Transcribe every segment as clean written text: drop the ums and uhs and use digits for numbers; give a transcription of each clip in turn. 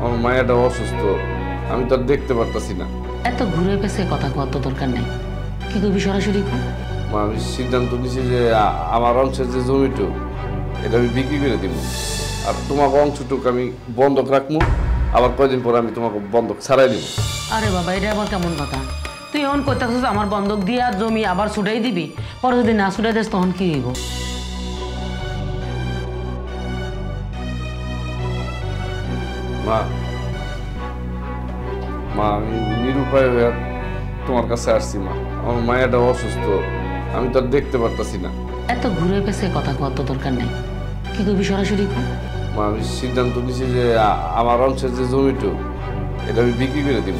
আমার মায়াটা অসুস্থ, আমি তো আর দেখতে পারতাছি না। এত ঘুরে পেছে কথা কত দরকার নেই, কি করবি সরাসরি কর। মা আমি সিদ্ধান্ত নিছি যে আমার অংশের যে জমিটুকু এটা আমি বিক্রি করে দিব, আর তোমাকে অংশটুকু আমি বন্ধক রাখবো, আবার কয়দিন পরে আমি তোমাকে বন্ধক ছাড়াই দিব। আরে বাবা, এটা আবার কেমন কথা? তুই এমন করতে আমার বন্ধক দিয়ে আর জমি আবার ছুটাই দিবি, পরে যদি না ছুটাই দিস তখন কি হইব? মা মা আমি নিরুপায় হয়ে তোমার কাছে আসছি। মা আমার মায়াটা অসুস্থ, আমি তো আর দেখতে পারতাছি না। এত ঘুরে পেছে কথা কত দরকার নেই, কি করবি সরাসরি কর। মা আমি সিদ্ধান্ত নিছি যে আমার অংশের যে জমিটুকু এটা আমি বিক্রি করে দিব,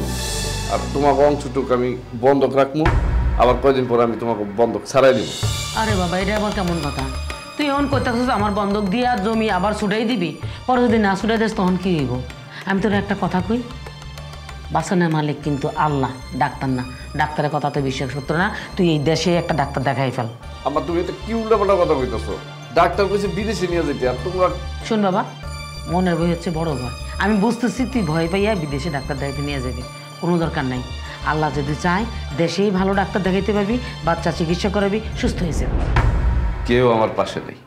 আর তোমাকে অংশটুকু আমি বন্ধক রাখবো, আবার কয়দিন পরে আমি তোমাকে বন্ধক ছাড়াই দিব। আরে বাবা, এটা আবার কেমন কথা? তুই এমন করতে আমার বন্ধক দিয়ে আর জমি আবার ছুটাই দিবি, পরে যদি না ছুটাই দিস তখন কি হইব? আমি তোর একটা কথা কই, বাঁচানোর মালিক কিন্তু আল্লাহ, ডাক্তার না। ডাক্তারের কথা তো বিশ্বাস করতো না, তুই এই দেশে একটা ডাক্তার দেখাই ফেল। আমার তুমি এটা কি উল্টাপাল্টা কথা কইতেছো? ডাক্তার কইছে বিদেশে নিয়ে যেতে, আর তোমরা। শোন বাবা, মনের ভয় হচ্ছে বড় ভয়। আমি বুঝতেছি তুই ভয় পাইয়া বিদেশে ডাক্তার দেখাইতে নিয়ে যাবি, কোনো দরকার নাই। আল্লাহ যদি চায় দেশেই ভালো ডাক্তার দেখাইতে পারবি, বাচ্চা চিকিৎসা করাবি, সুস্থ হয়ে যাবে। কেউ আমার পাশে নেই,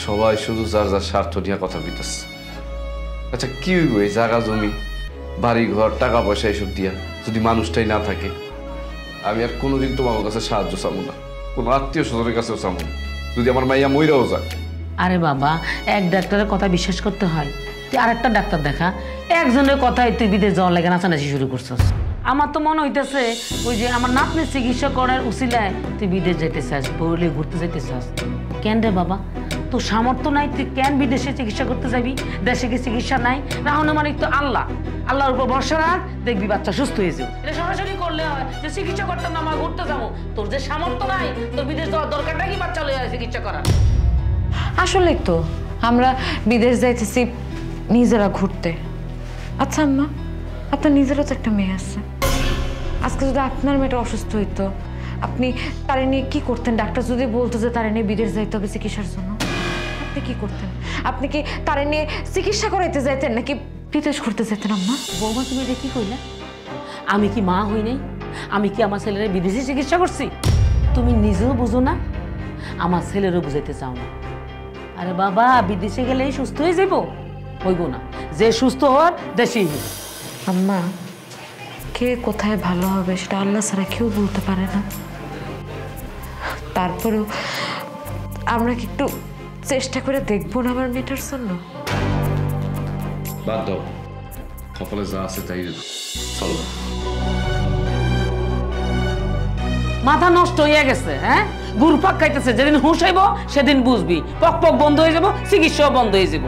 সবাই শুধু যার যার স্বার্থ নিয়ে কথা কইতেছে। আচ্ছা কি হইব এই জায়গা জমি বাড়ি ঘর টাকা পয়সা এসব দিয়া যদি মানুষটাই না থাকে? আমি আর কোনোদিন তোমার কাছে সাহায্য চাবো না, কোনো আত্মীয় স্বজনের কাছেও চাবো না, যদি আমার মাইয়া মইরাও যায়। আরে বাবা, এক ডাক্তারের কথা বিশ্বাস করতে হয়? তুই আরেকটা ডাক্তার দেখা, একজনের কথাই তুই বিদেশ যাওয়ার লাগে নাচানাচি শুরু করছিস। আমার তো মনে হইতেছে ওই যে আমার নাতনির চিকিৎসা করার উসিলায় তুই বিদেশ যেতে চাস, বউলে ঘুরতে যেতে চাস। কেন রে বাবা, তোর সামর্থ্য নাই, তুই কেন বিদেশে চিকিৎসা করতে যাবি? দেশে কি চিকিৎসা নাই? রাহনে মালিক তো আল্লাহ, আল্লাহর উপর ভরসা রাখ, দেখবি বাচ্চা সুস্থ হয়ে যাবে। এটা সরাসরি করলে হয় যে চিকিৎসা করতাম না, আমার ঘুরতে যাবো। তোর যে সামর্থ্য নাই, তোর বিদেশ যাওয়ার দরকার নাকি বাচ্চা লইয়া চিকিৎসা করার? আসলেই তো আমরা বিদেশ যাইতেছি নিজেরা ঘুরতে। আচ্ছা আম্মা, আপনার নিজেরও তো একটা মেয়ে আছে। আজকে যদি আপনার মেয়েটা অসুস্থ হইতো, আপনি তারে নিয়ে কি করতেন? ডাক্তার যদি বলতো যে তারে নিয়ে বিদেশ যাইতে হবে চিকিৎসার জন্য, আপনি কি করতেন? আপনি কি তারে নিয়ে চিকিৎসা করাইতে যাইতেন নাকি বিদেশ ঘুরতে যেতেন? আম্মা বৌমা, তুমি এটা কি কইলা? আমি কি মা হই নাই? আমি কি আমার ছেলের বিদেশি চিকিৎসা করছি? তুমি নিজেও বুঝো না, আমার ছেলেরও বুঝাইতে চাও না। আরে বাবা, বিদেশে গেলেই সুস্থ হয়ে যাব? হইব না, যে সুস্থ হওয়ার দেশেই হইব। আম্মা, কে কোথায় ভালো হবে সেটা আল্লাহ ছাড়া কেউ বলতে পারে না। তারপরেও আমরা কি একটু চেষ্টা করে দেখবো না আমার মেয়েটার জন্য? বাদ দাও, কপালে যা আছে তাই চলো। মাথা নষ্ট হয়ে গেছে, হ্যাঁ? গুরু পাক খাইতেছে, যেদিন হুঁশ হইব সেদিন বুঝবি, পক পক বন্ধ হয়ে যাব, চিকিৎসাও বন্ধ হয়ে যাব।